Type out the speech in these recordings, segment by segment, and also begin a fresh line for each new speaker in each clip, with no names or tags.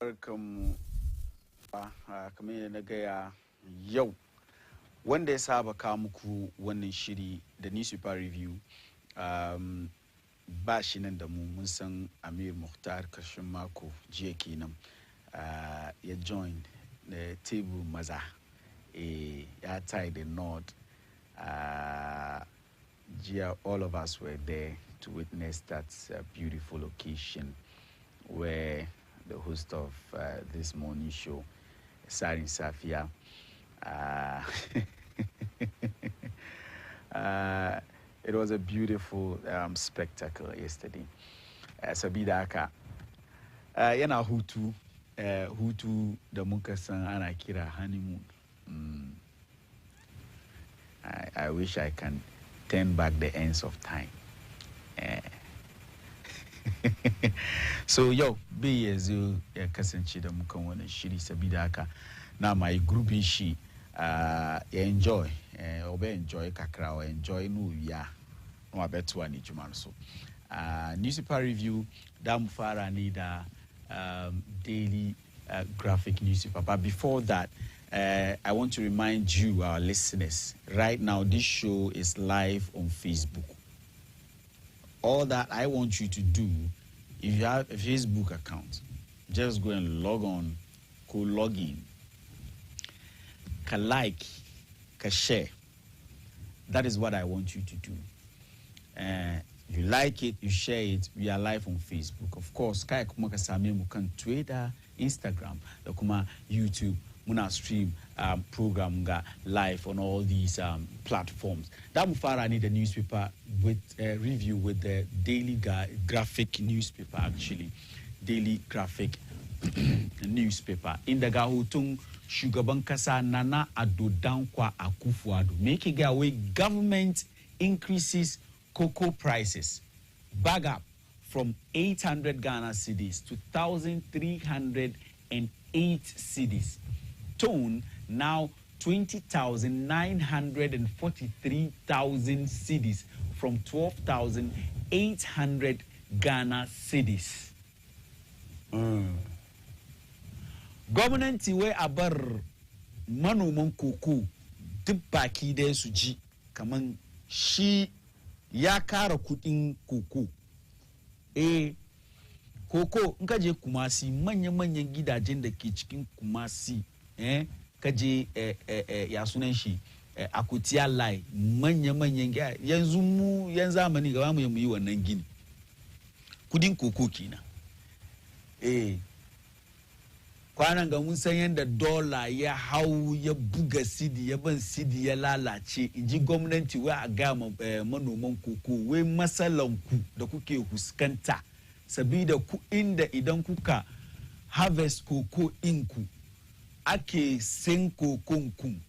Barkanmu kamar yadda na gaya yau wanda ya saba kawo muku wannan shiri da newspaper review ba shi nan da mu mun san Amir Mukhtar karshen mako jiya kenan ya join the table maza ya tie the knot jiya all of us were there to witness that beautiful occasion where the host of this morning show, Tsarin Safiya. It was a beautiful spectacle yesterday. Sabida haka yana hutu da muka san ana kira honeymoon. I wish I can turn back the ends of time. So yo be yanzu ya kasance da mukan wannan shiri sabida haka na mai grouping shi ya enjoy enjoy kakra or enjoy no ya no abeto ani juma so newspaper review da mu fara ni da daily graphic newspaper, but before that I want to remind you, our listeners, right now this show is live on Facebook. All that I want you to do, if you have a Facebook account, just go and log in, like, share. That is what I want you to do. You like it, you share it. We are live on Facebook. Of course, kaya kumaka sami mukan Twitter, Instagram, kuma YouTube. Muna stream program ga live on all these platforms. That mufara need the newspaper with review with the daily graphic newspaper, actually daily graphic newspaper. In the gahutung shugaban kasa Nana Addo Dankwa Akufo-Addo making away government increases cocoa prices. Bag up from 800 Ghana cedis to 1,308 cedis. Tone now 20,943,000 cedis from 12,800 Ghana cedis. Government we abar manoman koko duk baki da su ji kaman shi ya kara kudin koko. Koko in ka je Kumasi manyan gidajen da ke cikin Kumasi kaje ya sunan shi Akutiya Lai manyan yanzu mu yan zamani gaba mu yi wannan gini kudin koko kenan kwanan ga mun san yanda dollar ya hau ya buga sidi ya ban sidi ya lalace inji gwamnati wai a ga manoman koko wai masalan ku da kuke huskanta sabida ku inda idan kuka harvest koko inku ake sen kokonkun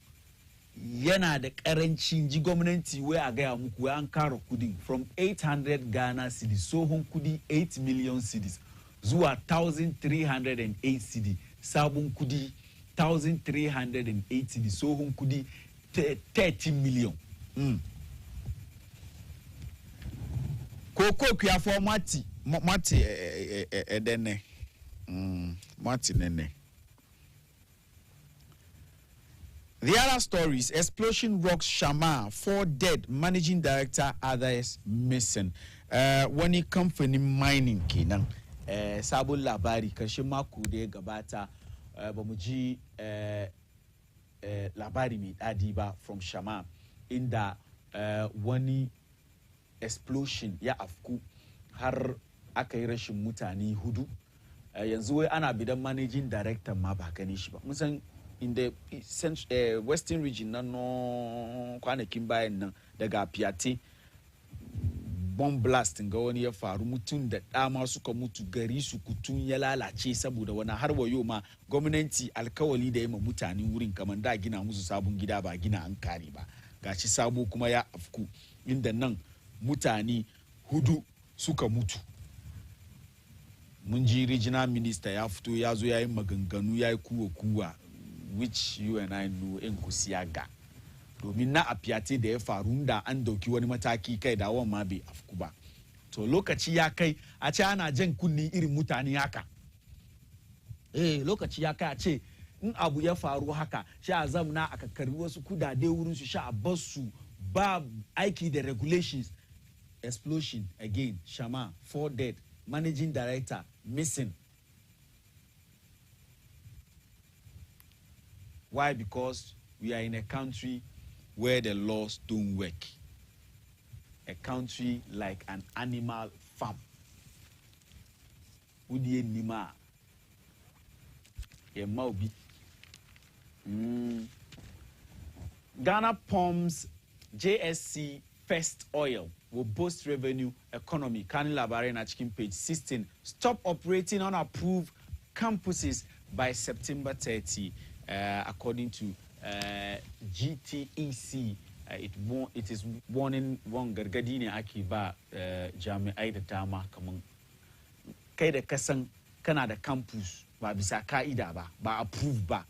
yana da karancin ji gwamnati wai a gaya muku wai an kara kudin from 800 Ghana cedis sohon kudi 8 million cedis zuwa 1,308 cedis sabon kudi 1,308 cedis sohon kudi 30 million. Koko kuyafo mati edene mati nene. The other stories: explosion rocks Shama, 4 dead, managing director, others missing. When it comes to mining kenan, sabon labari karshen mako da ya gabata ba mu ji labari mai dadi ba from Shama inda wani explosion ya afku har aka yi rashin mutane hudu. Yanzu wai ana bidan managing director ma ba gane shi ba. Mun san in the western region no kwanakin bayan nan daga Piate bomb blast ga wani ya faru mutun da dama suka mutu gari su kutun ya lalace saboda wani har wayo ma gwamnati alkawali da yima mutane wurin kaman da gina musu sabon gida ba gina an kare ba gashi sabo kuma ya afku inda nan mutane hudu suka mutu. Mun ji regional minister ya fito ya zo yayin maganganu yayi kuwa which you and I know in Kusiaga. Domin na Piate da ya faru da an dauki wani mataki kai da wan ma bai afku ba. To lokaci ya kai a ce ana jan kunni irin mutane haka. lokaci ya kai a ce in abu ya faru haka sha a zamna aka karbi wasu kudade wurin su sha a bar su ba aiki da regulations. Explosion again, Shama, 4 dead, managing director missing. Why? Because we are in a country where the laws don't work. A country like an animal farm. Udie nima. Ye maubi. Ghana pumps JSC first oil will boost revenue economy. Kani Labare na Chicken page 16. Stop operating unapproved campuses by September 30, according to GTEC. It is warning one gargadine akiba jami'ai da dama kaman kai da kasan kana da campus ba bisa ka'ida ba approved ba.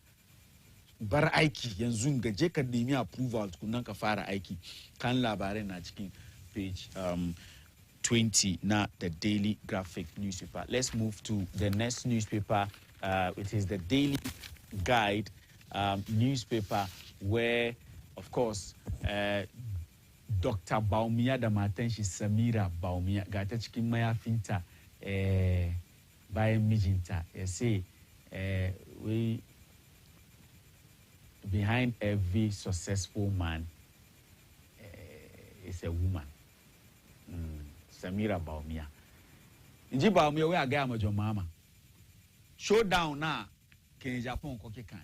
Bar aiki yanzu ga je ka nemi approval kunan ka fara aiki. Kan labarai na cikin page 20 na the Daily Graphic newspaper. Let's move to the next newspaper. It is the Daily Guide newspaper, where of course Dr. Baumia da matan shi Samira Baumia ga ta cikin mayafinta bayan mijinta ya say we behind every successful man is a woman. Samira Baumia. Inji Baumia we aga amajo mama. Showdown na Kenya Japan ko kekan.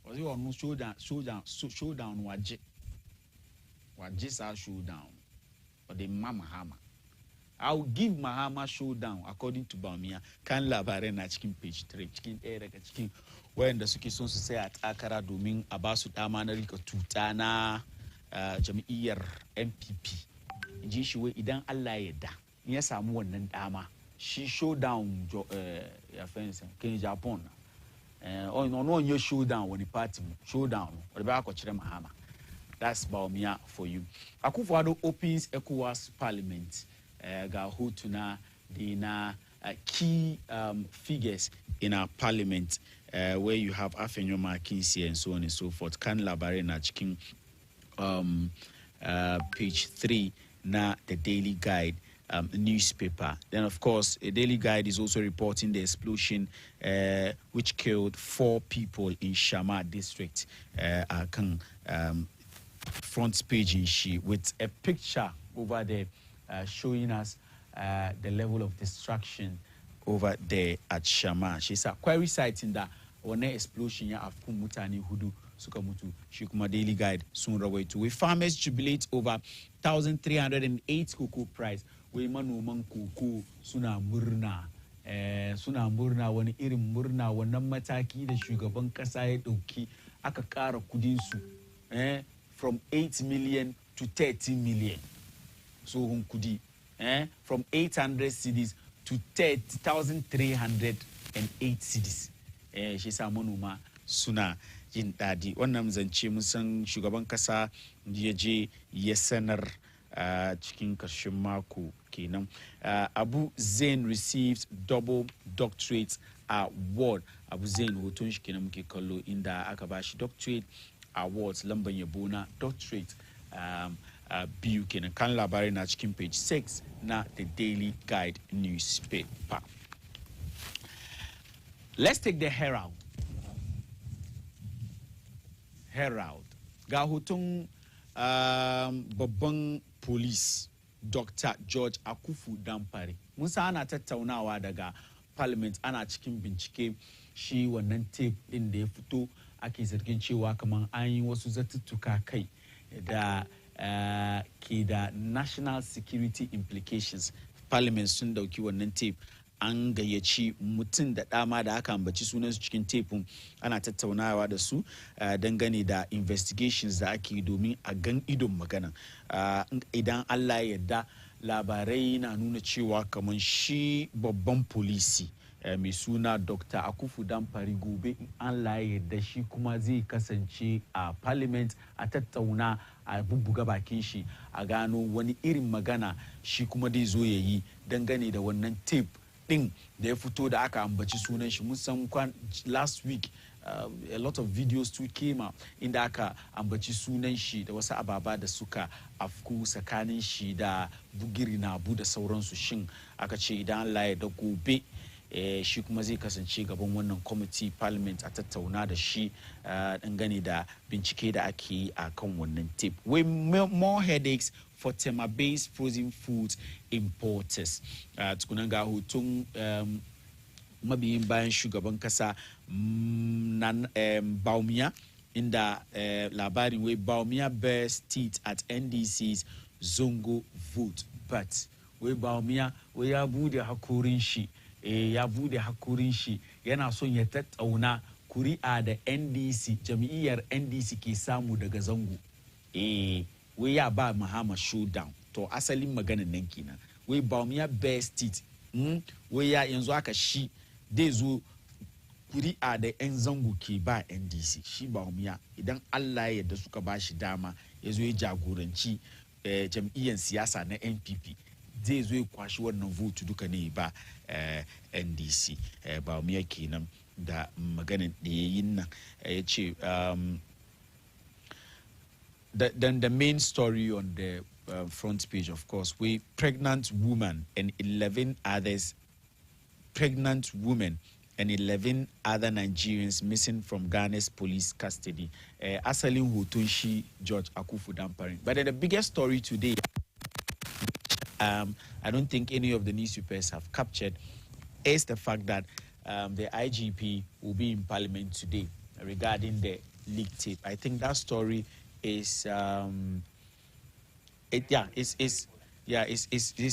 Ozi onu showdown waje. Waje sa showdown. Or the mama hama. I will give Mahama showdown according to Baumia. Kan labarai na cikin page 3 cikin ɗaya daga cikin wayanda suke son su sai a takara domin a ba su dama na rika tuta na jam'iyyar MPP. Ji shi wai idan Allah ya yarda in ya samu wannan dama shi showdown ya fensa Kenya Japan on your showdown when the party showdown or ba ko cire Mahama. That's Baumia for you. Akufo-Addo opens ECOWAS Parliament. Ga hotuna the key figures in our parliament, where you have Afenyo Makinsi and so on and so forth. Kan labare na chicken page 3 na the Daily Guide newspaper. Then of course a Daily Guide is also reporting the explosion which killed 4 people in Shama district. Front page in she with a picture over there showing us the level of destruction over there at Shama. She's a query citing that one explosion ya afku mutani hudu suka mutu. Shikuma Daily Guide soon raway to. We farmers jubilate over 1,308 cocoa price. We manoman cocoa suna murna. Suna murna wani irin murna wannan mataki da shugaban kasa ya dauki aka kara kudin su from 8 million to 30 million. So kudi from 800 cedis to 30,308 cedis. Shi sa manoma suna jin dadi. Wannan zance mun san shugaban kasa ya je ya sanar cikin karshen mako kenan. Abu Zain receives double doctorate award. Abu Zain hoton shi kenan muke kallo inda aka bashi doctorate awards lamban yabo na doctorate biyu kenan. Kan labarai na cikin page 6 na the Daily Guide newspaper. Let's take the Herald. Ga hoton babban police Dr. George Akufu Dampare. Mun sa ana tattaunawa daga parliament, ana cikin bincike shi wannan tape din da ya fito ake zargin cewa kaman an yi wasu zatuttuka kai da ke da national security implications. Parliament sun dauki wannan tape, an gayyaci mutum da dama da aka ambaci sunansu cikin tape, ana tattaunawa da su dangane da investigations da ake domin a gan idon magana. Idan Allah ya yarda, labarai na nuna cewa kaman shi babban polisi mai suna Dr. Akufu Dampare gobe in Allah ya yarda shi kuma zai kasance a parliament a tattauna a bubbuga bakin shi a gano wani irin magana shi kuma dai zo yayi dangane da wannan tape din da ya fito da aka ambaci sunan shi mun san last week a lot of videos too came out inda aka ambaci sunan shi da wasu ababa da suka afku tsakanin shi da bugiri na abu da sauransu shin aka ce idan Allah ya da gobe shi kuma zai kasance gaban wannan committee parliament a tattauna da shi dangane da bincike da ake yi a kan wannan tape. With more headaches for tema-based frozen foods importers. Tukunan ga hoton mabiyin bayan shugaban kasa Bawumia inda labarin wai Bawumia bears teeth at NDC's Zongo vote, but wai Bawumia wai ya bude hakorin shi yana son ya tattauna kuri'a da NDC jami'iyyar NDC ke samu daga Zango wai ya ba Mahama showdown. To asalin maganin nan kenan wai Bawumia bears teeth wai ya yanzu aka shi dai zo kuri'a da 'yan Zango ke ba NDC shi Bawumia idan Allah ya yarda suka ba shi dama ya zo ya jagoranci jam'iyyar siyasa na NPP zai zo ya kwashi wannan vote duka ne ba NDC. Bawumia kenan da maganin da yayin nan ya ce the main story on the front page, of course, we pregnant woman and 11 other Nigerians missing from Ghana's police custody. Asalin Hotunshi George Akufu Dampare. But the biggest story today, I don't think any of the newspapers have captured, is the fact that the IGP will be in Parliament today regarding the leaked tape. I think that story is it's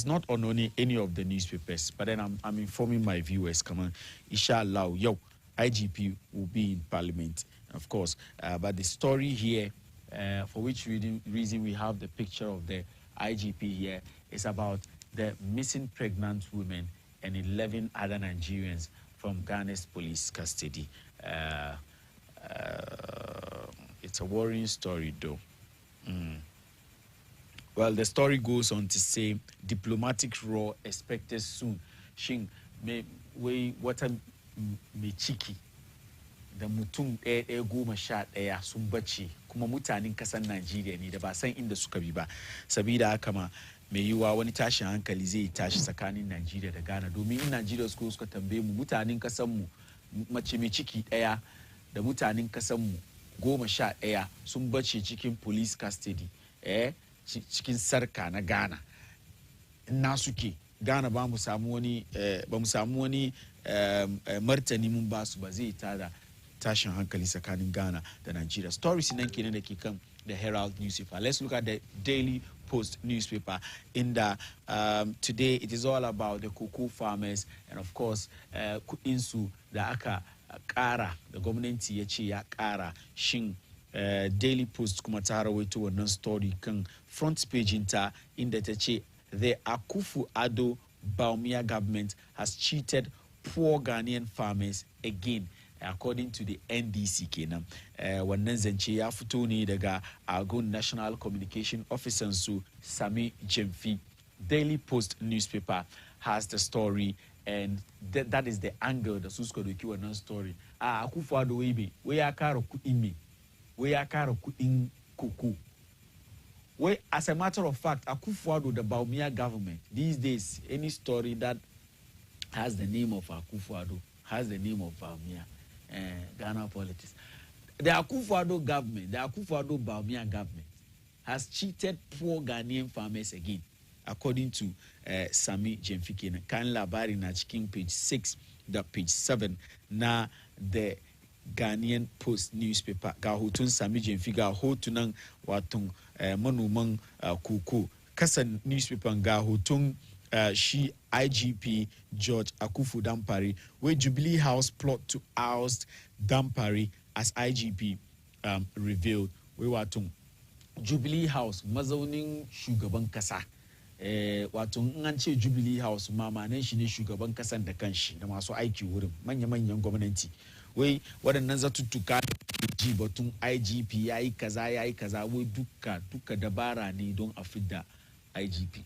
not on any of the newspapers. But then I'm informing my viewers. Come on, inshallah, IGP will be in Parliament, of course. But the story here, for which reason we have the picture of the IGP here, is about the missing pregnant women and 11 other Nigerians from Ghana's police custody. It's a worrying story, though. Well, the story goes on to say diplomatic row expected soon. Shin me wata me ciki da mutum ɗaya goma sha ɗaya sun bace kuma mutanen kasar Najeriya ne da ba san inda suka bi ba. Sabida haka ma mai yiwa wani tashin hankali zai tashi tsakanin Najeriya da Ghana domin in Najeriya suka tambaye mu mutanen kasar mu mace mai ciki ɗaya da mutanen kasar mu goma sha ɗaya sun bace cikin police custody cikin sarka na Ghana ina suke Ghana ba mu samu wani martani mun ba su ba zai tada tashin hankali tsakanin Ghana da Nigeria. Stories nan kenan da ke kan the Herald newspaper. Let's look at the Daily Post newspaper. In the today it is all about the cocoa farmers and of course kudin su da aka kara da gwamnati ya ce ya kara shin Daily Post kuma ta rawaito wannan story kan front page inta inda ta ce the Akufo-Addo Bawumia government has cheated poor Ghanaian farmers again, according to the NDC kenan. Wannan zance ya fito ne daga Agon National Communication Officer su Sami Jemfi. Daily Post newspaper has the story and that is the angle da su suka doki wannan story. Akufo-Addo wai ya kara kuɗin me? Wai ya kara kuɗin koko. Well, as a matter of fact, Akufo-Addo, the Bawumia government, these days, any story that has the name of Akufo-Addo, has the name of Bawumia, Ghana politics. The Akufo-Addo government, the Akufo-Addo Bawumia government, has cheated poor Ghanaian farmers again, according to Sami Jemfikina. Kan labari na cikin page 6, the page 7, na the Ghanaian Post newspaper. Ga hotun Sami Jemfi, ga hotunan watun manoman koko. Kasan newspaper ga hoton shi IGP George Akufu Dampare, where Jubilee House plot to oust Dampare as IGP revealed. We watun Jubilee House mazaunin shugaban kasa. Wato an ce Jubilee House mamanan shi ne shugaban kasan da kanshi da masu aiki wurin manya-manyan gwamnati. Wai waɗannan zatuttuka ji batun IGP yayi kaza wai duka dabara ne don a fidda IGP.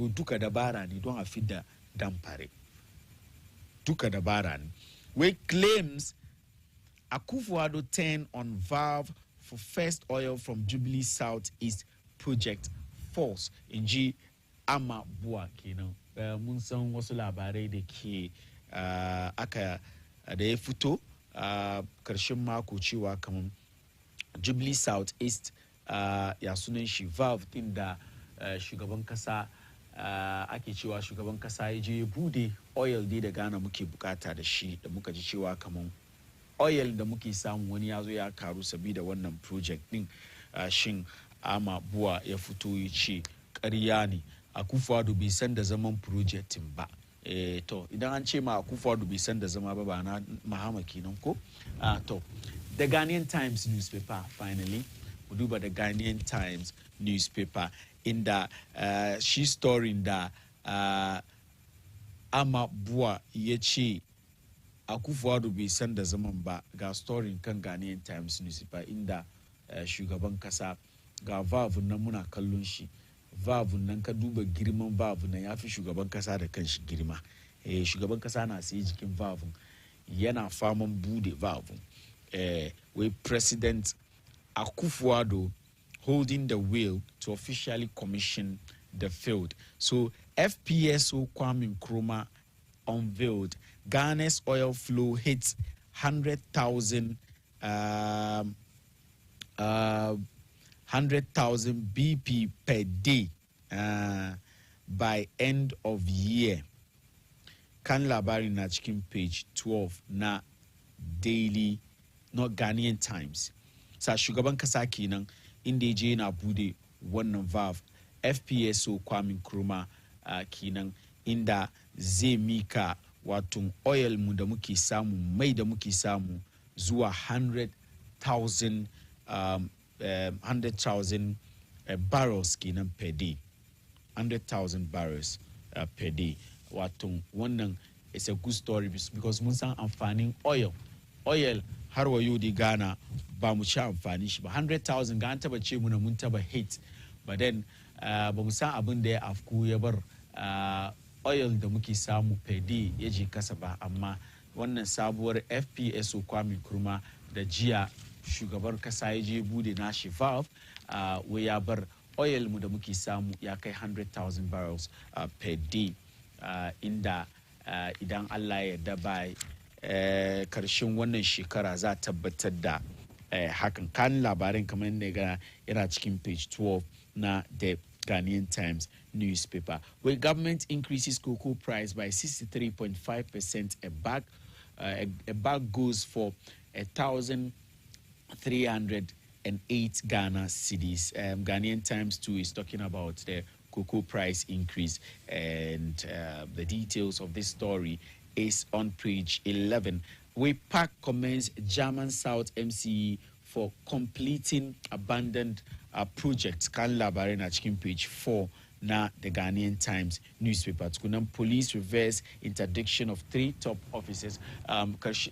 duka dabara ne don a fidda damfare duka dabara ne wey claims Akufo-Addo turn on valve for first oil from Jubilee South East project false inji ama bua kenan mun san wasu labarai da ke aka da ya fito karshen mako cewa kaman Jubilee South East ya sunan shi valve din da shugaban kasa ake cewa shugaban kasa ya je bude oil dai da Ghana muke bukata da shi da muka ji cewa kaman oil da muke samu wani ya zo ya karu sabida wannan project din shin ama buwa ya fito ya ce ƙarya ne Akufo-Addo bai san da zaman projectin ba to idan an ce ma Akufo-Addo bai san da zama ba na Mahama kenan ko to the Ghanaian Times newspaper finally we duba the Ghanaian Times newspaper in the she story da ama buwa ya ce Akufo-Addo bai san da zaman ba ga story kan Ghanaian Times newspaper inda shugaban kasa ga valve nan muna kallon shi valve nan ka duba girman valve nan yafi shugaban kasa da kanshi girma shugaban kasa na sai jikin valve yana faman bude valve with President Akufo-Addo holding the wheel to officially commission the field. So FPSO Kwame Nkrumah unveiled Ghana's oil flow hits 100,000 BP per day by end of year. Kan labari na cikin page 12 na Daily not Ghanaian Times. Sa shugaban kasa kenan inda je na bude wannan valve FPSO Kwame Nkrumah kenan inda zai mika wato oil mu da muke samu mai da muke samu zuwa 100,000 barrels kenan per day 100,000 barrels per day wato wannan is a good story because mun san amfanin oil har wa yau da Ghana ba mu sha amfani shi ba 100,000 ga an taba ce muna mun taba hit but then ba mu san abin da ya afku ya bar oil da muke samu per day ya je kasa ba amma wannan sabuwar FPSO Kwame Nkrumah da jiya shugabar kasa ya je bude nashi valve wai ya bar oil mu da muke samu ya kai 100,000 barrels per day inda idan Allah ya yarda bai karshen wannan shekara za tabbatar da hakan kan labarin kamar yadda yana cikin page 12 na the Ghanaian Times newspaper. Where government increases cocoa price by 63.5% a bag goes for 1,308 Ghana cedis. Ghanaian Times too is talking about the cocoa price increase and the details of this story is on page 11. We PAC commends German South MCE for completing abandoned projects. Kan labarai na cikin page 4 na the Ghanaian Times newspaper. Tukunan police reverse interdiction of 3 top officers.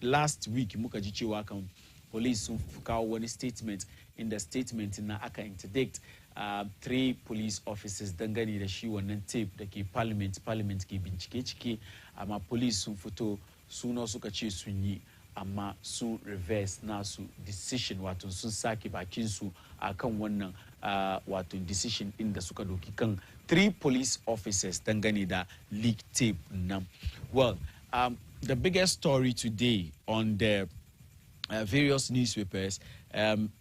Last week muka ji cewa kan police sun kawo wani statement. In the statement na aka interdict 3 police officers dangane da shi wannan tape da ke parliament ke bincike ciki amma police sun fito suna suka ce sun yi amma sun reverse nasu decision wato sun sake bakin su akan wannan wato decision din da suka doki kan 3 police officers dangane da leak tape nan. Well, the biggest story today on the various newspapers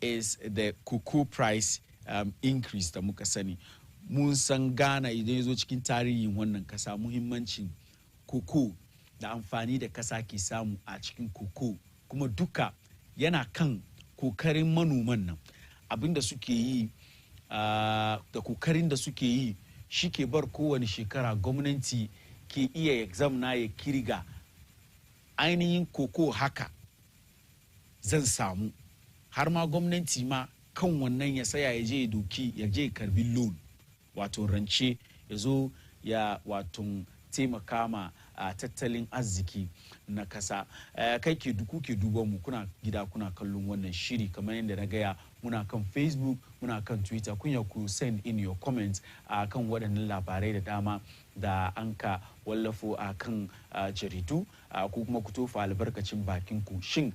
is the cocoa price increase da muka sani. Mun san Ghana idan yazo cikin tarihin wannan kasa muhimmancin cocoa da amfani da kasa ke samu a cikin cocoa kuma duka yana kan kokarin manoman nan abinda suke yi da kokarin da suke yi shi ke bar kowane shekara gwamnati ke iya exam na ya kirga ainihin cocoa haka zan samu har ma gwamnati ma kan wannan ya saya ya je doki ya je karbi loan wato rance ya zo ya wato taimaka ma tattalin arziki na kasa. Kai ke duban mu kuna gida kuna kallon wannan shiri kamar yadda na gaya muna kan Facebook muna kan Twitter kun ya ku send in your comments kan waɗannan labarai da dama da an ka wallafo a kan jaridu ko kuma ku tofa albarkacin bakin ku. Shin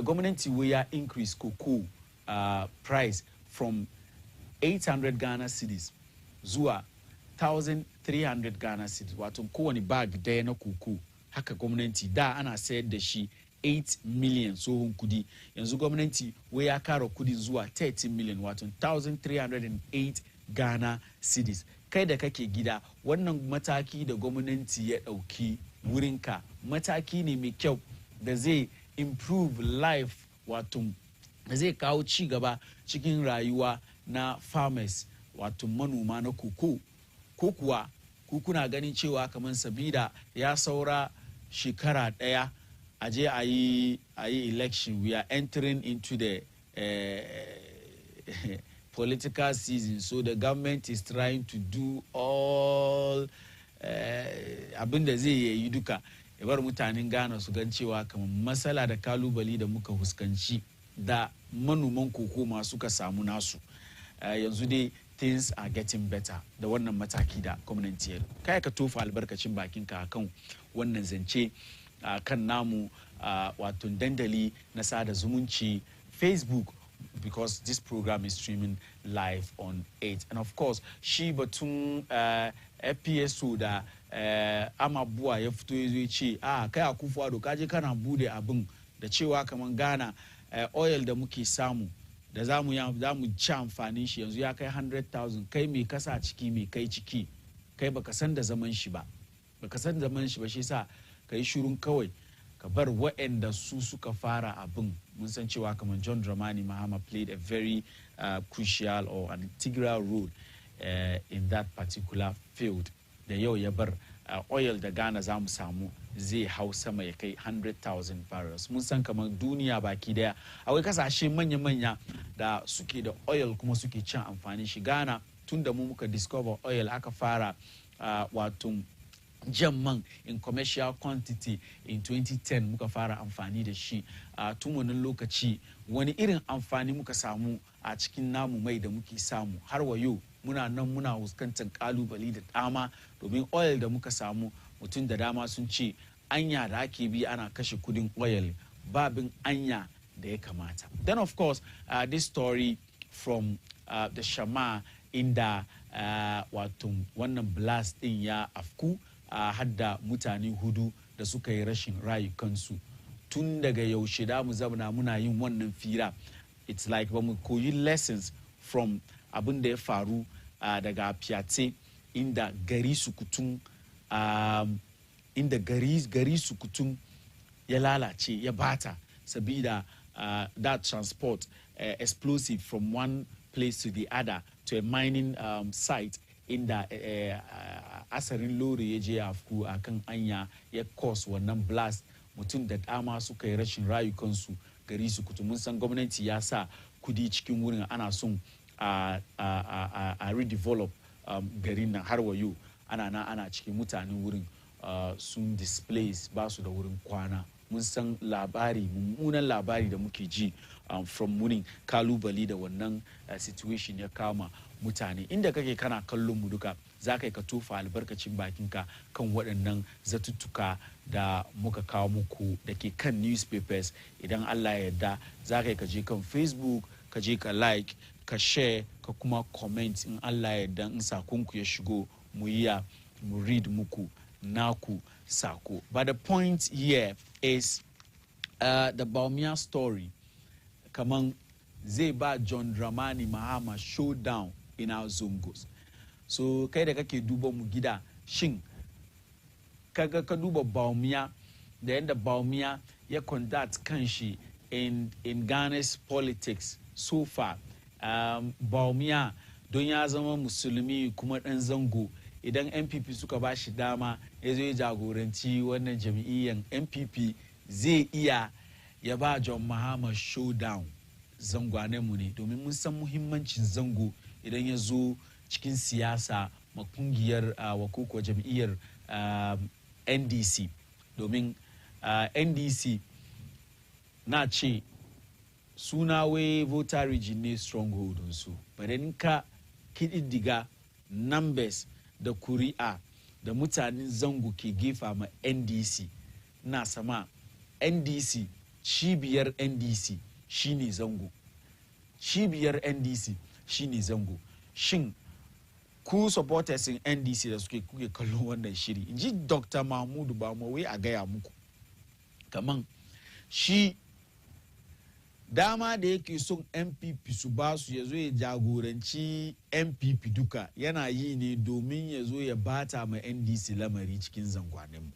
gwamnati wai ya increase cocoa price from 800 Ghana cedis zuwa 1,300 Ghana cedis, wato kowane bag daya na koko haka gwamnati da ana sayar da shi 8 million tsohon kudi, yanzu gwamnati wai ya kara kudi zuwa 13 million wato 1,308 Ghana cedis. Kai da kake gida wannan mataki da gwamnati ya dauki wurinka mataki ne mai kyau da zai improve life, wato da zai kawo ci gaba cikin rayuwa na farmers wato manoma na koko, ko kuwa kuna ganin cewa kamar sabida ya saura shekara daya a je a yi election, we are entering into the political season, so the government is trying to do all abin da zai yi duka ya bar mutanen Ghana su gan cewa kamar matsala da kalubali da muka huskanci da manoman koko masu ka samu nasu. Yanzu dai things are getting better da wannan mataki da gwamnati ya kai ka tofa albarkacin bakinka kan wannan zance kan namu wato dandali na sada zumunci Facebook, because this program is streaming live on 8. And of course shi batun FPSO da Amabuwa ya fito ya ce kai Akufo-Addo kaje kana bude abin da cewa kaman Ghana oil da muke samu da za mu ci amfanin shi yanzu ya kai 100,000. kai mai kasa ciki mai kai ciki, kai baka san da zaman shi ba shi sa kai shirun kawai ka bar waɗanda su suka fara abin. Mun san cewa kamar John Dramani Mahama played a very crucial or an integral role in that particular field, da yau ya bar oil da Ghana za mu samu zai hau sama ya kai 100,000 barrels. Mun san kamar duniya baki daya akwai kasashe manya-manya da suke da oil kuma suke cin amfani shi. Ghana tun da mu muka discover oil aka fara wato jan man in commercial quantity in 2010 muka fara amfani da shi. Tun wannan lokaci wani irin amfani muka samu a cikin namu mai da muke samu har wa yau muna nan muna fuskantar kalubali da dama, domin oil da muka samu mutum da dama sun ce anya da ake bi ana kashe kudin oil babin anya da ya kamata. Then of course this story from the Shama inda wato wannan blast din ya afku hadda mutane hudu da suka yi rashin rayukansu. Tun daga yaushe da mu zabna muna yin wannan fira, it's like ba mu koyi lessons from abin da ya faru daga Piate inda gari sukutun gari sukutun ya lalace ya bata sabida that transport explosive from one place to the other to a mining site inda asarin lori ya je afku a kan anya ya cause wannan blast, mutum da dama suka yi rashin rayukansu gari sukutun. Mun san gwamnati ya sa kudi cikin wurin ana son a redevelop garin nan har wayo ana cikin mutanen wurin sun displace ba su da wurin kwana. Mun san labari mummunan labari da muke ji from wurin kalubali da wannan situation ya kama mutane. Inda kake kana kallon mu duka za ka tofa albarkacin bakinka kan waɗannan zatuttuka da muka kawo muku da ke kan newspapers. Idan Allah ya yarda za ka je kan Facebook ka je ka like ka share ka kuma comment. In Allah ya yarda in sakonku ya shigo mu read muku naku sako. But the point here is the Bawumia story kaman zai ba John Dramani Mahama showdown in our Zongos. So kai da kake duba mu gida, shin kaga ka duba Bawumia da yanda Bawumia ya conduct kanshi in Ghana's politics so far. Bawumia don ya zama musulmi kuma dan zango, idan NPP suka ba shi dama ya zo ya jagoranci wannan jam'iyyar NPP zai iya ya ba John Mahama showdown. Zangwanen mu ne, domin mun san muhimmancin zango idan ya zo cikin siyasa ma kungiyar wa koko jam'iyyar NDC domin NDC na ce suna wai voter region ne stronghold su bari ka kididdiga numbers da kuri'a da mutanen zango ke gefa ma NDC na sama NDC cibiyar NDC shine zango cibiyar NDC shine zango shin ku supporters in NDC da kuke kallon wannan shiri inji Dr. Mahmudu Bamawai a gaya muku kaman shi dama da yake son MPP su ba su ya zo ya jagoranci MPP duka yana yi ne domin ya zo ya bata ma NDC lamari cikin zangwaninmu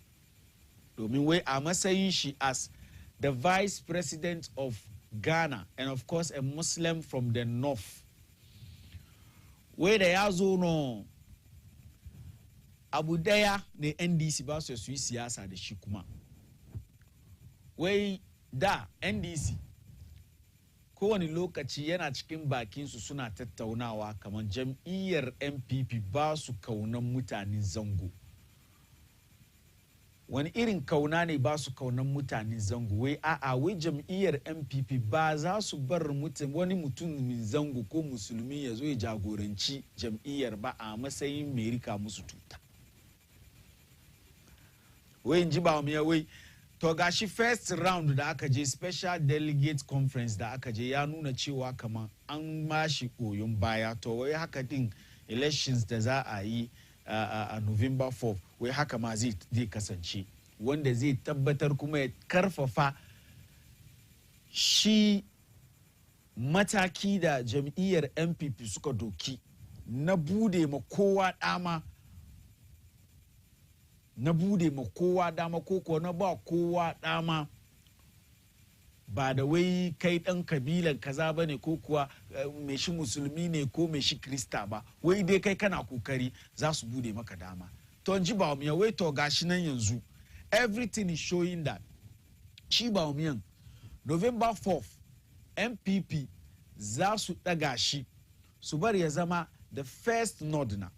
domin wai a matsayin shi as the vice president of Ghana and of course a Muslim from the north wai da ya zo no abu daya ne NDC ba su yi siyasa da shi kuma wai da NDC kowane lokaci yana cikin bakinsu suna tattaunawa kamar jam'iyyar MPP ba su kaunan mutanen zango wani irin kauna ne ba su kaunan mutanen zango wai a'a wai jam'iyyar MPP ba za su bar wani mutumin zango ko musulmi ya zo ya jagoranci jam'iyyar ba a matsayin mai rika musu tuta wai in ji ba mu wai to gashi first round da aka je special delegate conference da aka je ya nuna cewa kamar an mashi koyon baya to wai haka din elections da za a yi a November 4 wai haka ma zai kasance wanda zai tabbatar kuma ya karfafa shi mataki da jam'iyyar MPP suka doki na bude ma kowa dama ko na ba kowa dama ba da wai kai dan kabilan kaza bane ko kuwa mai shi musulmi ne ko mai shi krista ba wai dai kai kana kokari za su bude maka dama to ji ba mu wai to gashi nan yanzu everything is showing that shi ba mu November 4th MPP za su daga shi su bar ya zama the first northerner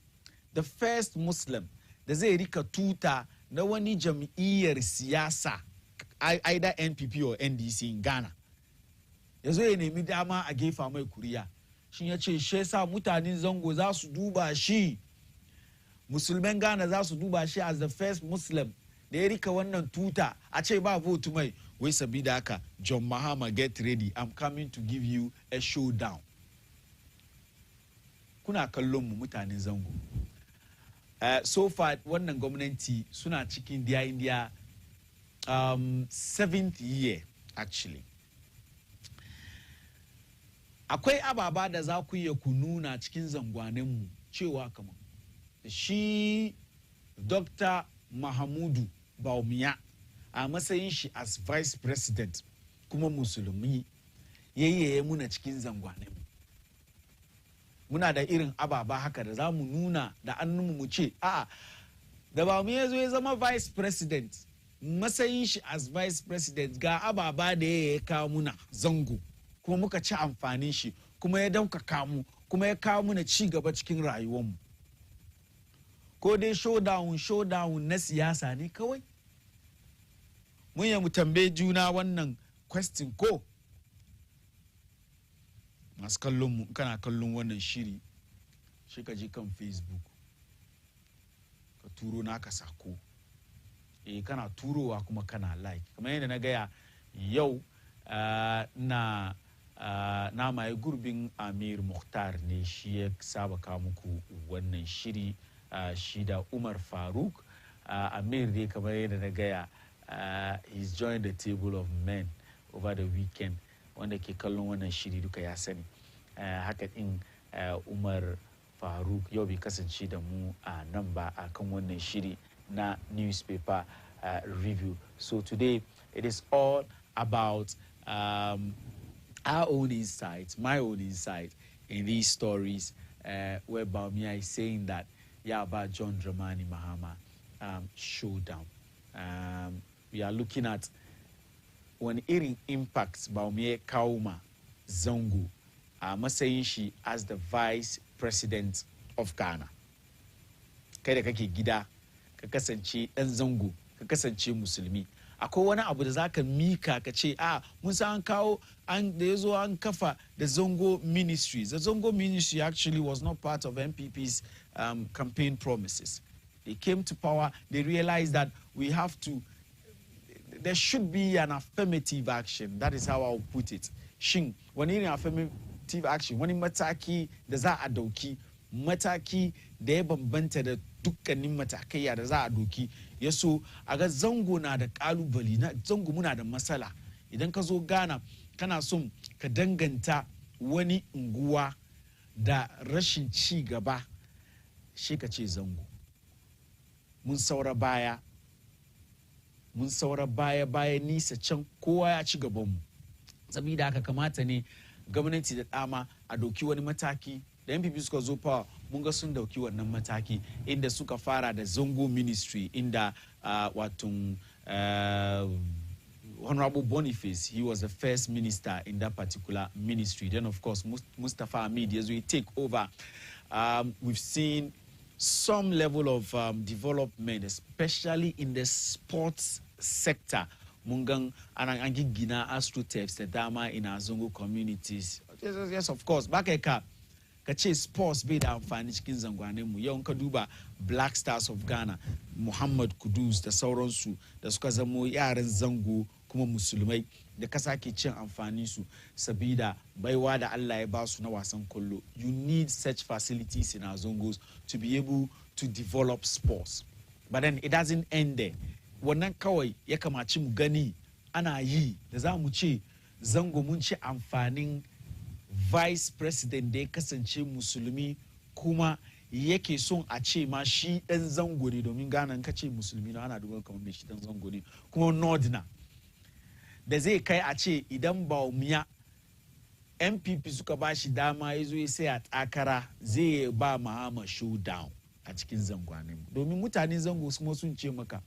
the first Muslim da zai rika tuta na wani jam'iyyar siyasa either NPP or NDC in Ghana ya zo ya nemi dama a gefa mai kuriya shi ya ce shi sa mutanen zango za su duba shi musulman Ghana za su duba shi as the first Muslim da ya rika wannan tuta a ce ba vote mai wai sabida haka John Mahama get ready I'm coming to give you a showdown kuna kallon mu mutanen zango so far wannan gwamnati suna cikin India 7th year actually akwai ababa da za ku iya ku nuna cikin zangwaninmu cewa kamar shi Dr. Mahamudu Bawumia a matsayin shi as vice president kuma musulmi yayyaye muna cikin zangwaninmu muna da irin ababa haka da za mu nuna da annunmu mu ce a'a da Bawumia zo ya zama vice president matsayin shi as vice president ga ababa da ya kawo muna zango kuma muka ci amfanin shi kuma ya daukaka mu kuma ya kawo muna ci gaba cikin rayuwarmu ko dai showdown na siyasa ne kawai mun yi mu tambaye juna wannan question ko masu kallon mu kana kallon wannan shiri shi ka ji kan Facebook ka turo naka sako kana turowa kuma kana like kamar yadda na gaya yau na mai gurbin Amir Mukhtar ne shi ya saba kawo muku wannan shiri shi da Umar Faruk Amir dai kamar yadda na gaya he's joined the table of men over the weekend wanda ke kallon wannan shiri duka ya sani haka din Umar Faruk yau bai kasance da mu a nan ba a kan wannan shiri na newspaper review. So today it is all about our own insights, my own insight in these stories where Bawumia is saying that about John Dramani Mahama showdown. We are looking at when it impacts Bawumia Kauma Zango matsayin shi as the vice president of Ghana. Kai da kake gida ka kasance ɗan zango ka kasance musulmi. Akwai wani abu da zaka mika ka ce mun san an kawo da ya zo an kafa the Zongo ministry. The Zongo ministry actually was not part of NPP's campaign promises. They came to power, they realized that there should be an affirmative action. That is how I'll put it. Shin, wani irin affirmative action, wani mataki da za a dauki, mataki da ya bambanta da dukkanin matakai da za a doki, ya so a ga zango na da kalubali, zango muna da matsala. Idan ka zo Ghana, kana son ka danganta wani unguwa da rashin ci gaba, shi ka ce zango. Mun saura baya nisa can, kowa ya ci gabanmu. Saboda haka kamata ne gwamnati da dama a doki wani mataki. Da NPP suka zo power, mun ga sun dauki wannan mataki inda suka fara da Zongo ministry, inda Honorable Boniface, he was the first minister in that particular ministry. Then of course Mustafa Hamid, as we take over, we've seen some level of development, especially in the sports sector. Mungang anangi gina astroturfs the dama in our Zongo communities. Yes, of course. Bakeka kache sports be da amfani cikin zangwanemu. Yau ka duba Black Stars of Ghana, Muhammad Kudus da sauransu da suka zamo yaran zango kuma musulmai da kasa ke cin amfani su sabida baiwa da Allah ya ba su na wasan kollo. You need such facilities in our zongos to be able to develop sports. But then it doesn't end there. Wannan kawai ya kamaci mu gani ana yi da za mu ce zango mun ci amfanin vice president da ya kasance musulmi kuma yake son a ce ma shi ɗan zango ne, domin Ghana ka ce musulmi na ana duba kamar mai shi ɗan zango ne kuma nordina da zai kai a ce idan Bawumia NPP suka ba shi dama ya zo ya sai a takara zai ba Mahama showdown a cikin zangwanin, domin mutanen zango kuma sun ce maka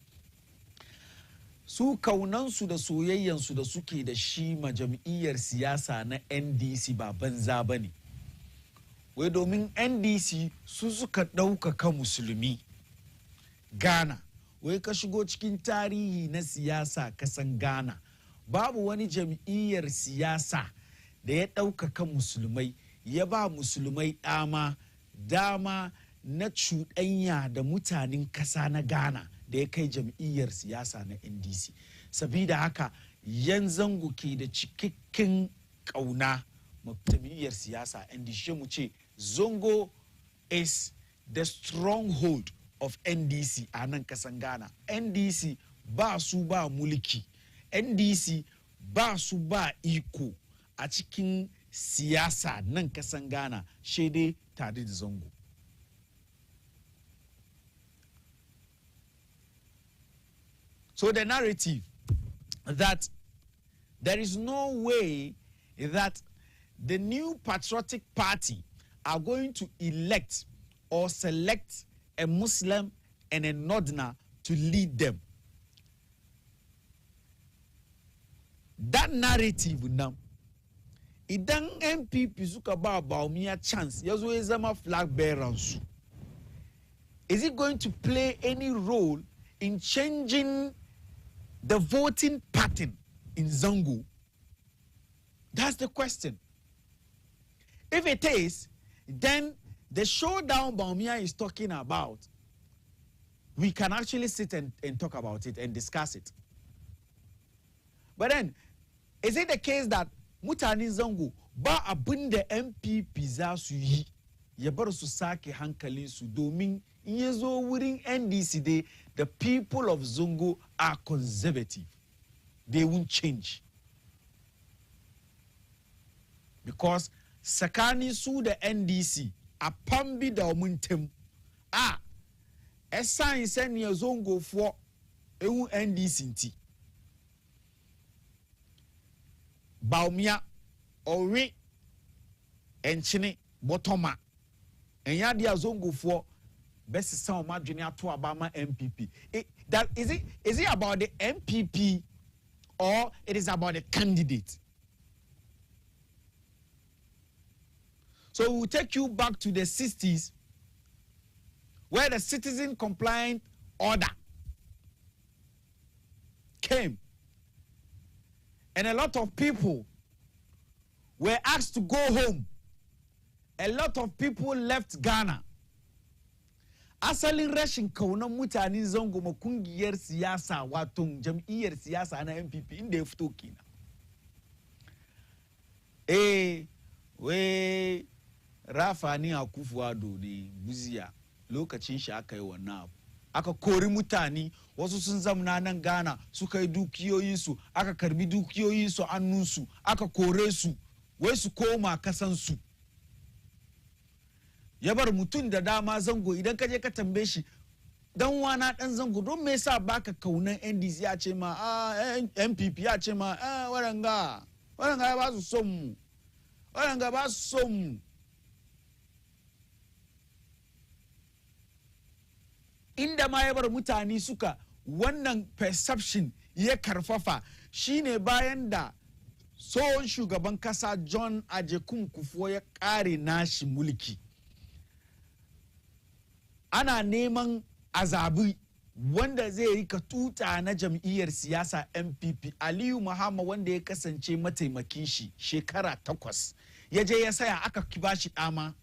su kaunansu da soyayyansu da suke da shi ma jam'iyyar siyasa na NDC ba banza ba ne. Wai domin NDC su suka ɗaukaka musulmi Ghana. Wai ka shigo cikin tarihi na siyasa kasan Ghana, babu wani jam'iyyar siyasa da ya ɗaukaka musulmai, ya ba musulmai dama na cuɗanya da mutanen ƙasa na Ghana da ya kai jam'iyyar siyasa na NDC. Sabida haka yan zango ke da cikakken ƙauna ma jam'iyyar siyasa NDC. Mu ce Zongo is the stronghold of NDC a nan kasan Ghana. NDC ba su ba mulki, NDC ba su ba iko a cikin siyasa nan kasan Ghana, shede tare da zango. So the narrative that there is no way that the new patriotic party are going to elect or select a Muslim and a Northerner to lead them. That narrative now, idan MPP suka ba Bawumia chance, yazo ya zama flag bearers, is it going to play any role in changing the voting pattern in Zango? That's the question. If it is, then the showdown Bawumia is talking about, we can actually sit and talk about it and discuss it. But then, is it the case that mutane Zango ba abin da MPP za su yi ya bar su sake hankalin su, domin in ya zo wurin NDC dai, the people of Zongo are conservative. They won't change. Because sakani su da NDC a pambi da omuntem esan isen ya Zongo fo ewu NDC nti Bawumia owe enchine botoma enya dia Zongo fo best sound madwene ato abama MPP. Is it about the MPP or it is about the candidate? So we'll take you back to the 60s, where the Citizen Compliant order came, and a lot of people were asked to go home. A lot of people left Ghana. Asalin rashin kaunan mutanen zango ma kungiyar siyasa wato jam'iyyar siyasa na NPP inda ya fito kenan. We Rafani Akufo-Addo ne buziya lokacin shi aka yi wannan abu. Aka kori mutane, wasu sun zamna nan Ghana suka yi dukiyoyinsu, aka karbi dukiyoyinsu annunsu, aka kore su, wai su koma kasansu. Ya bar mutum da dama zango, idan ka je ka tambaye shi dan wana dan zango don me yasa baka kaunan NDC ya ce ma MPP ya ce ma waranga ya ba su son mu, waranga ba su son mu. Inda ma ya bar mutane suka wannan perception ya karfafa shine bayan da tsohon shugaban kasa John Ajekun Kufuor ya kare nashi mulki. Ana neman azabi wanda zai rika tuta na jam'iyyar siyasa MPP. Aliyu Muhammad wanda ya kasance mataimakin shi shekara 8 ya je ya saya aka kibashi dama.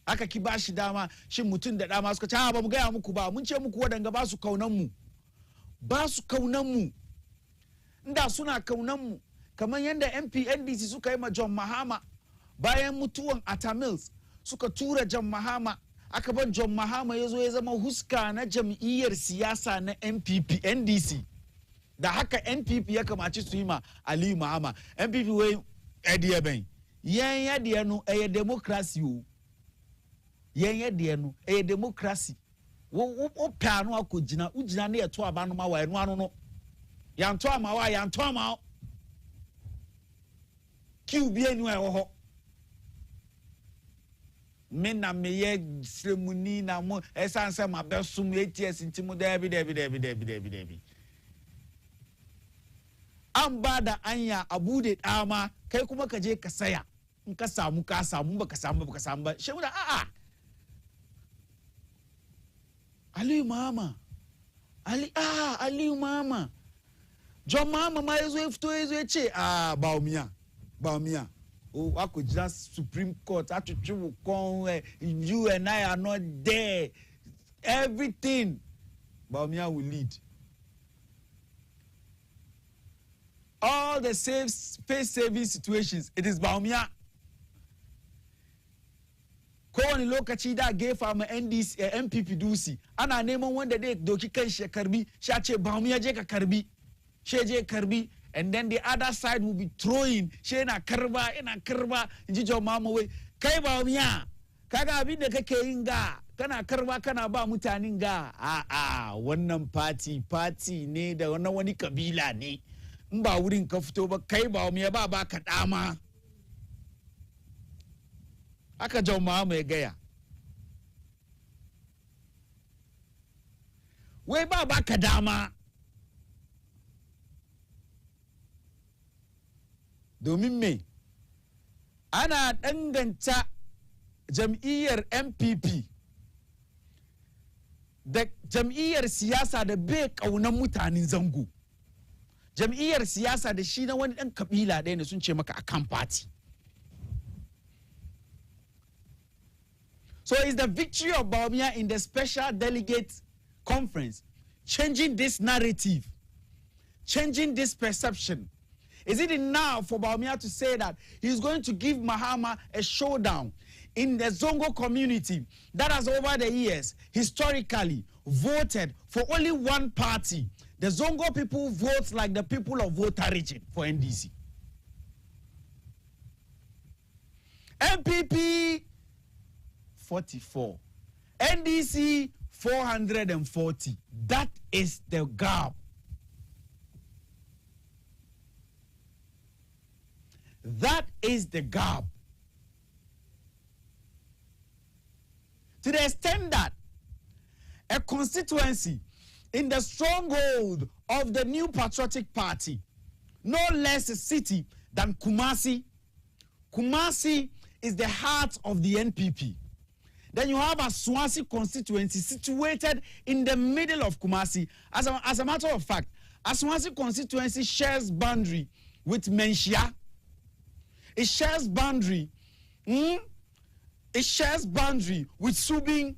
Aka kibashi dama, shin mutum da dama suka ce ba mu gaya muku ba, mun ce muku wadanga ba su kaunan mu. Ba su kaunan mu. Inda suna kaunan mu kamar yanda NDC suka yi ma John Mahama bayan mutuwan Atta Mills, suka tura John Mahama, aka ban John Mahama ya zo ya zama huska na jam'iyyar siyasa na NDC. Da haka NPP ya kamaci su yi ma Aliyu Muhammad. NPP wai ediye ben. Yan yadiye no eye democracy o. Yan yadiye no eye democracy. Wo piano akogina, ugina na yeto aba no ma wa enu anu no. Yanto ama wa, yanto ama. Ki bi enu e wo ho. Me na meye sremuni na mo esanse ma besum ATS ntimu debi. An ba da anya abude dama kai kuma ka je ka saya, in ka samu baka samu ba shehu da Aliyu Muhammad Aliyu Muhammad John Mahama ma yazo ya fito yazo ya ce ba miya wako just Supreme Court atutu kon you and I are not there, everything Baumia will lead. All the space saving situations, it is Baumia. Kowane lokaci da gefa ma NDC MPP dusi ana neman wanda dai doki kan shi karbi, sha ce Baumia je ka karbi, she je karbi. And then the other side will be throwing, she na karba, inji John Mahama wai, kai ba miya, kaga abin da kake yin ga, kana karba kana ba mutanen ga, wannan party ne da wannan wani kabila ne, in ba wurin ka fito ba, kai ba miya ba ka dama. Haka John Mahama ya gaya. Wai ba ka dama. Domin me ana danganta jam'iyyar MPP da jam'iyyar siyasa da bai kaunan mutanen zango, jam'iyyar siyasa da shi na wani dan kabila ɗaya ne sun ce maka akan party. So is the victory of Baumia in the special delegate conference changing this narrative, changing this perception? Is it enough for Baumia to say that he's going to give Mahama a showdown in the Zongo community that has over the years historically voted for only one party? The Zongo people vote like the people of Volta region for NDC. MPP 44, NDC 440. That is the gap. That is the gap. To the extent that a constituency in the stronghold of the New Patriotic Party, no less a city than Kumasi. Kumasi is the heart of the NPP. Then you have a Aswansi constituency situated in the middle of Kumasi. As a matter of fact, Aswansi constituency shares boundary with Menchia. It shares boundary. It shares boundary with Subing,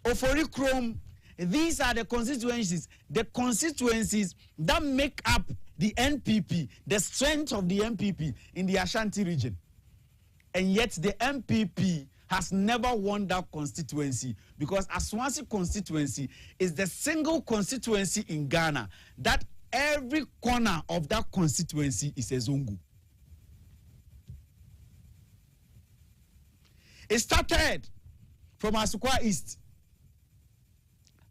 Oforikrom. These are the constituencies that make up the NPP, the strength of the NPP in the Ashanti region. And yet the NPP has never won that constituency because Aswansi constituency is the single constituency in Ghana that every corner of that constituency is a Zongo. It started from Asukwa East.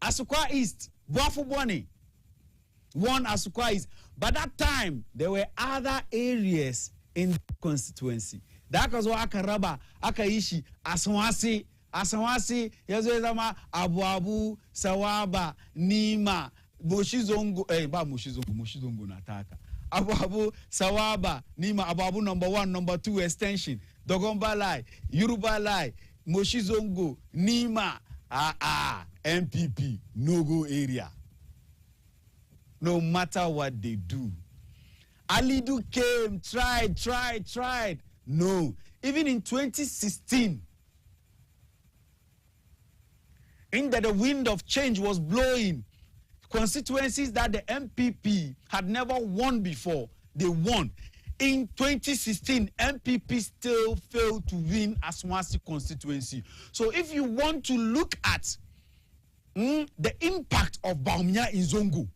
Asukwa East, Boafubone won Asukwa East. By that time, there were other areas in the constituency. That was what Akaraba, Akaishi, Aswansi, Yazama, Abu, Sawaba, Nima, Moshizongo, Moshizongo Nataka. Abu, Sawaba, Nima, Abu number 1, number 2 extension, Dogomba Lai, Yoruba Lai, Moshizongo, Nima, MPP, no-go area. No matter what they do. Alidu came, tried. No. Even in 2016, in that the wind of change was blowing, constituencies that the MPP had never won before, they won. In 2016, MPP still failed to win Aswansi constituency. So if you want to look at the impact of Bawumia in Zongo,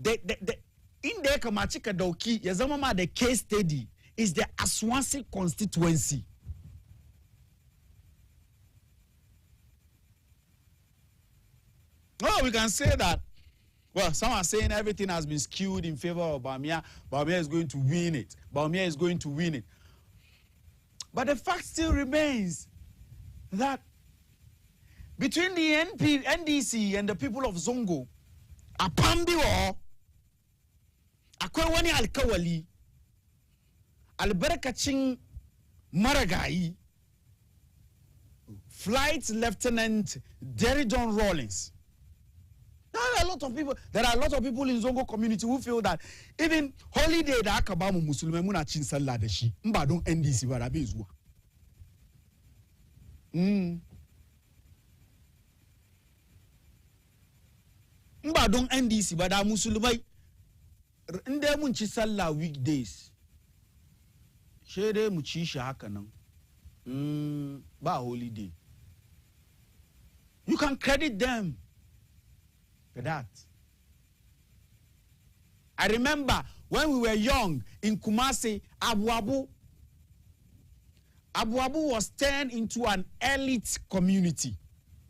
in the Kamachika Doki, Yazamama, the case study is the Aswansi constituency. Oh, we can say that. Well, some are saying everything has been skewed in favor of Bawumia. Bawumia is going to win it. Bawumia is going to win it. But the fact still remains that between the NDC and the people of Zongo, Apambiwo, Akwewani Alkawali, Alberekaching Maragai, Flight Lieutenant Derridon Rawlings. There are a lot of people in Zongo community who feel that even holiday that akabamu Muslim muna chinsalla da shi mba don NDC ba rabe zuwa. Mba don NDC ba da musulmai inde mun ci sallah weekdays. Shede mu ci shi haka nan. Ba holiday. You can credit them for that. I remember when we were young in Kumasi, Abu Abu was turned into an elite community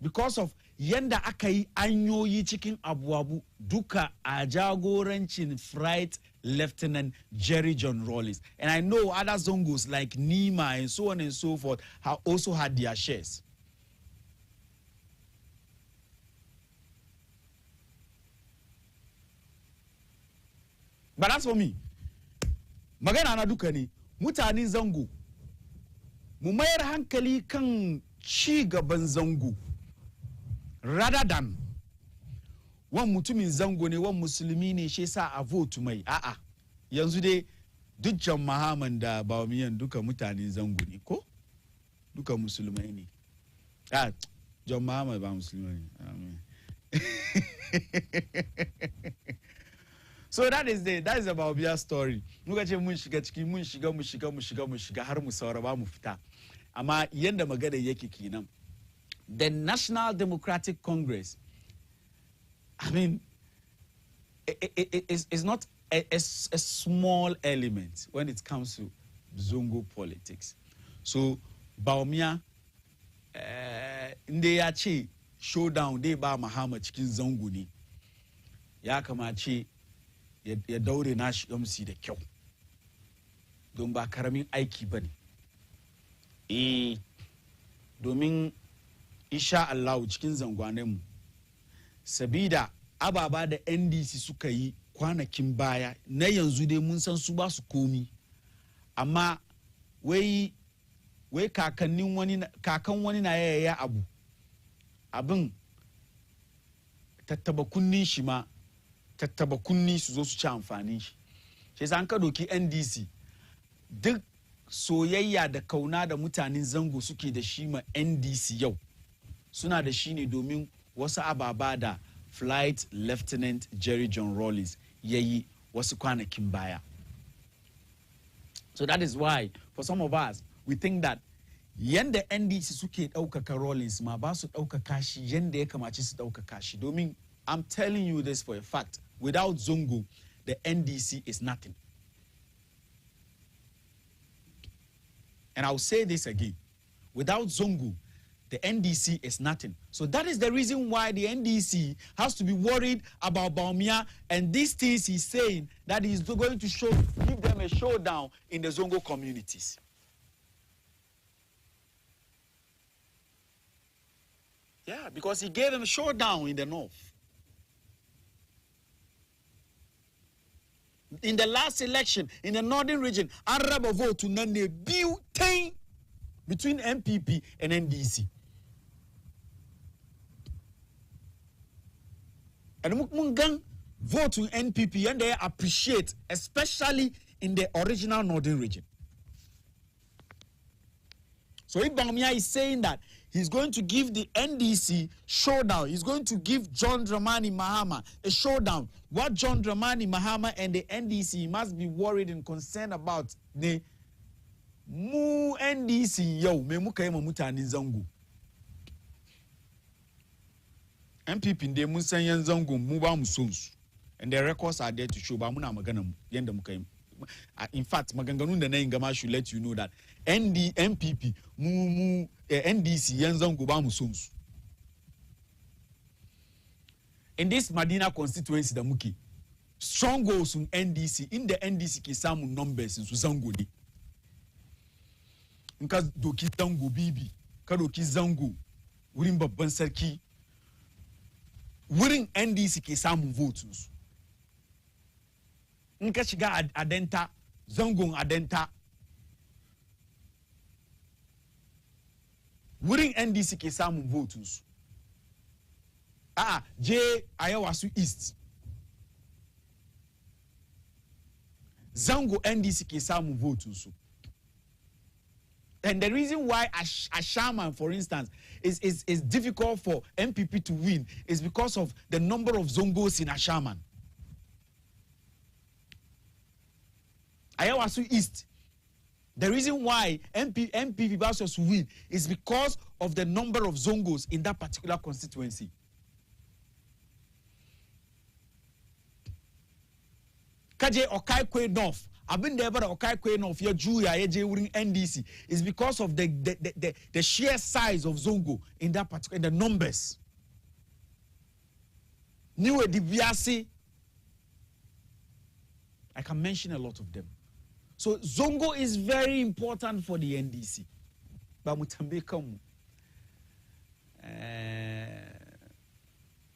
because of yanda akai anyoyi cikin Abu duka a jagorancin Flight Lieutenant Jerry John Rawlings. And I know other Zongos like Nima and so on and so forth have also had their shares. But that's for me. Magana na duka ne mutanen Zango mu mayar hankali kan ci gaban Zango rather than wan mutumin Zango ne wan musulmi ne shi sa a vote mai a'a yanzu dai duk jama'a da Bawumiyan duka mutanen Zango ne ko duka musulmai ne jama'a ba musulmai ne amen. So that is about Bawumia story. Muka ce mun shiga ciki mun shiga har mu sauraba mu fita. Amma yanda magana yake kenan. The National Democratic Congress, I mean, it's not a small element when it comes to Zongo politics. So Bawumia, nde ya ce showdown dai ba Mahama cikin Zango ne. Ya kamace ya daure nashi gamsi da kyau don ba karamin aiki bane domin insha Allah cikin zangwanen mu sabida ababa da NDC suka yi kwanakin baya na yanzu dai mun san su ba su komi amma wai wai kakan wani na yaya abu abin tattaba kunni shi ma tattaba kunni su zo su ci amfanin shi sai san ka doki NDC duk soyayya da kauna da mutanen zango suke da shi ma NDC yau suna da shi ne domin wasu ababa da Flight Lieutenant Jerry John Rawlings yayi wasu kwanakin baya. So that is why for some of us we think that yanda NDC suke ɗaukaka Rawlings ma ba su ɗaukaka shi yanda ya kamace su ɗaukaka shi domin I'm telling you this for a fact, without Zongo the NDC is nothing. And I'll say this again, without Zongo the NDC is nothing. So that is the reason why the NDC has to be worried about Bawumia and these things he's saying that he's going to give them a showdown in the Zongo communities. Yeah, because he gave them a showdown in the north. In the last election, in the northern region, Arab vote to none between MPP and NDC. And Mungang vote to NPP and they appreciate, especially in the original northern region. So if Bawumia is saying that he's going to give the NDC showdown, he's going to give John Dramani Mahama a showdown. What John Dramani Mahama and the NDC must be worried and concerned about the mu NDC yo me muka yema mutane zango. MPP nde mun san yan zango mu ba mu so su. And the records are there to show ba muna magana yanda muka yi. In fact, maganganun da na yin gama should let you know that MPP NDC yan zango ba mu so su. In this Madina constituency da muke, strong goals in NDC, in the NDC ke samu numbers su zango ne. In ka doki zango bibi, ka doki zango wurin babban sarki, wurin NDC ke samun votes su. In ka shiga Adenta, zangon Adenta, wurin NDC ke samun votes su. J Ayawasu East. Zango NDC ke samu vote so. And the reason why Ashaman, for instance, is difficult for MPP to win is because of the number of Zongos in Ashaman. Ayawasu East. The reason why MPP versus win is because of the number of Zongos in that particular constituency. Kaje Okaikwe North, abin da ya bada Okaikwe North ya juya ya je wurin NDC is because of the sheer size of Zongo in that particular, in the numbers. Niwe Dibiasi, I can mention a lot of them. So Zongo is very important for the NDC.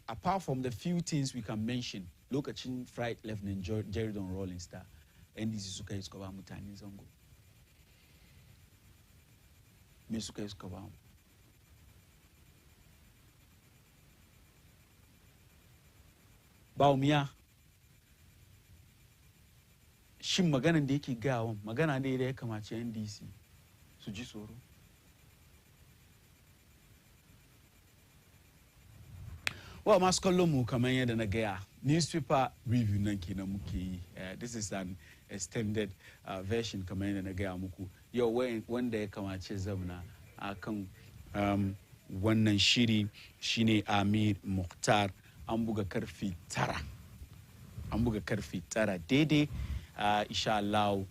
Apart from the few things we can mention, look at Flight Lieutenant Jerry John Rawlings star, NDC suka yi suka ba mutane zango. Me suka yi suka ba mu. Bawumia, shin maganan da yake gawa magana ne da ya kamace NDC su ji tsoro. Well, masu kallon mu kamar yadda na gaya, newspaper review nan kenan muke yi. This is an extended version kamar yadda na gaya muku. Yau wanda ya kamace zamna akan wannan shiri shine Amir Mukhtar. An buga karfi 9. An buga karfi 9 daidai. Insha Allah,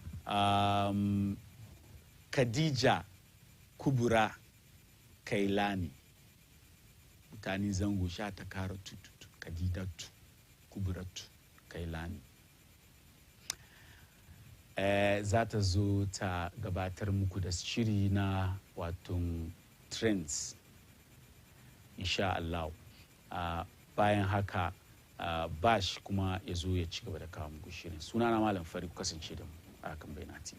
Khadija Kubura Kailani. Mutane zango sha ta kara tututu, Khadijatu Kuburatu Kailani. Za ta zo ta gabatar muku da shiri na wato trends. Insha Allah. Bayan haka Bash kuma ya zo ya ci gaba da kawo muku shirin. Sunana Malam Farid, kasance da mu a kan Bayyana TV.